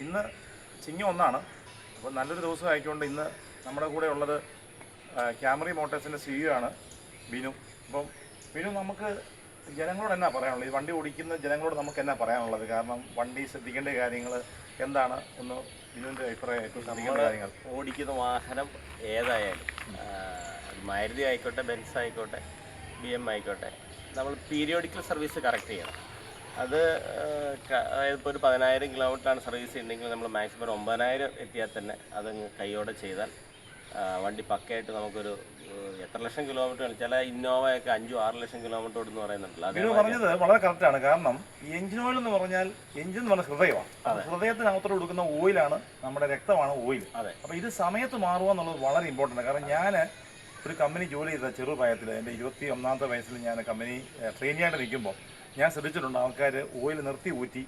ഇന്ന് ചിങ്ങം 1 അപ്പോൾ നല്ലൊരു ദിവസം ആയിക്കൊണ്ട് ഇന്ന് നമ്മുടെ കൂടെ ഉള്ളത് ക്യാമറി മോട്ടോഴ്സിൻ്റെ CEO ആണ് ബിനു. അപ്പം ബിനു, നമുക്ക് ജനങ്ങളോട് എന്നാ പറയാനുള്ളത്? ഈ വണ്ടി ഓടിക്കുന്ന ജനങ്ങളോട് നമുക്ക് എന്നാ പറയാനുള്ളത്? കാരണം വണ്ടി ശ്രദ്ധിക്കേണ്ട കാര്യങ്ങൾ എന്താണ് ഒന്ന് ബിനുവിൻ്റെ അഭിപ്രായം? ഏറ്റവും ശ്രദ്ധിക്കേണ്ട കാര്യങ്ങൾ, ഓടിക്കുന്ന വാഹനം ഏതായാലും മാരുതി ആയിക്കോട്ടെ, ബെൻസ് ആയിക്കോട്ടെ, BM ആയിക്കോട്ടെ, നമ്മൾ പീരിയോഡിക്കൽ സർവീസ് കറക്റ്റ് ചെയ്യണം. അത് അതായത് ഇപ്പോൾ ഒരു 10,000 കിലോമീറ്ററാണ് സർവീസ് ഉണ്ടെങ്കിൽ നമ്മൾ മാക്സിമം ഒരു 9,000 എത്തിയാൽ തന്നെ അതങ്ങ് കൈയോടെ ചെയ്താൽ വണ്ടി പക്കയായിട്ട് നമുക്കൊരു എത്ര ലക്ഷം കിലോമീറ്റർ ചില ഇന്നോവയൊക്കെ 5-6 ലക്ഷം കിലോമീറ്റർ ഓടുന്നു പറയുന്നുണ്ടല്ലോ. ബിനു പറഞ്ഞത് വളരെ കറക്റ്റാണ്. കാരണം ഈ എഞ്ചിൻ ഓയിൽ എന്ന് പറഞ്ഞാൽ എഞ്ചിൻ എന്ന് പറഞ്ഞ ഹൃദയമാണ്. ഹൃദയത്തിനകത്തോട് കൊടുക്കുന്ന ഓയിലാണ്, നമ്മുടെ രക്തമാണ് ഓയിൽ. അതെ. അപ്പോൾ ഇത് സമയത്ത് മാറുക എന്നുള്ളത് വളരെ ഇമ്പോർട്ടൻ്റ്. കാരണം ഞാൻ ഒരു കമ്പനി ജോലി ചെയ്ത ചെറുപ്രായത്തിൽ, എൻ്റെ 21ാമത്തെ വയസ്സിൽ ഞാൻ കമ്പനി ട്രെയിനിയായിട്ട് നിൽക്കുമ്പോൾ ഞാൻ ശ്രദ്ധിച്ചിട്ടുണ്ട്, ആൾക്കാർ ഓയിൽ നിർത്തി ഊറ്റി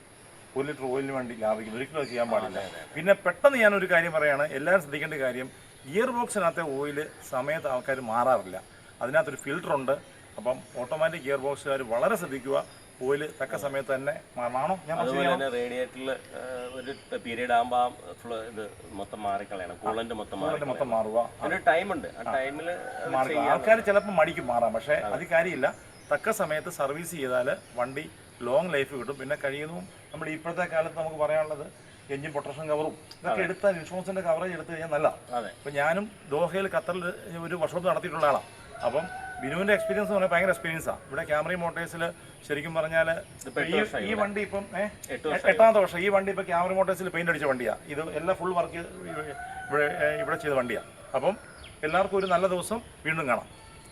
1 ലിറ്റർ ഓയിലിന് വേണ്ടി ലാഭിക്കുന്നു. ഒരിക്കലും അത് ചെയ്യാൻ പാടില്ല. പിന്നെ പെട്ടെന്ന് ഞാനൊരു കാര്യം പറയുകയാണ്, എല്ലാവരും ശ്രദ്ധിക്കേണ്ട കാര്യം, ഗിയർ ബോക്സിനകത്തെ ഓയിൽ സമയത്ത് ആൾക്കാർ മാറാറില്ല. അതിനകത്തൊരു ഫിൽറ്ററുണ്ട്. അപ്പം ഓട്ടോമാറ്റിക് ഗിയർ ബോക്സുകാർ വളരെ ശ്രദ്ധിക്കുക, ഓയിൽ തക്ക സമയത്ത് തന്നെ മാറണോ. അതുപോലെ തന്നെ റേഡിയേറ്ററിൽ ഒരു പീരീഡ് ആകുമ്പോൾ ഇത് മൊത്തം മാറിക്കളയണം, കൂളന്റ് മൊത്തം മാറുക. അതിന് ടൈമുണ്ട്. ആ ടൈമിൽ ആൾക്കാർ ചിലപ്പോൾ മടിക്കും മാറാം, പക്ഷേ അത് കാര്യമില്ല. തക്ക സമയത്ത് സർവീസ് ചെയ്താൽ വണ്ടി ലോങ് ലൈഫ് കിട്ടും. പിന്നെ കഴിയുന്നതും നമ്മുടെ ഇപ്പോഴത്തെ കാലത്ത് നമുക്ക് പറയാനുള്ളത് എഞ്ചിൻ പ്രൊട്ടക്ഷൻ കവറും ഇതൊക്കെ എടുത്താൽ ഇൻഷുറൻസിൻ്റെ കവറേജ് എടുത്തു കഴിഞ്ഞാൽ നല്ലതാണ്. അപ്പം ഞാനും ദോഹയിൽ ഖത്തറിൽ ഒരു വർക്ക്ഷോപ്പ് നടത്തിയിട്ടുള്ള ആളാണ്. അപ്പം ബിനുവിൻ്റെ എക്സ്പീരിയൻസ് എന്ന് പറഞ്ഞാൽ ഭയങ്കര എക്സ്പീരിയൻസാണ്. ഇവിടെ ക്യാമറി മോട്ടോഴ്സിൽ ശരിക്കും പറഞ്ഞാൽ ഈ വണ്ടി ഇപ്പം 8ാമത്തെ വർഷം. ഈ വണ്ടി ഇപ്പോൾ ക്യാമറി മോട്ടോഴ്സിൽ പെയിൻ്റ് അടിച്ച വണ്ടിയാണ്. ഇത് എല്ലാം ഫുൾ വർക്ക് ഇവിടെ ചെയ്ത വണ്ടിയാണ്. അപ്പം എല്ലാവർക്കും ഒരു നല്ല ദിവസം. വീണ്ടും കാണാം.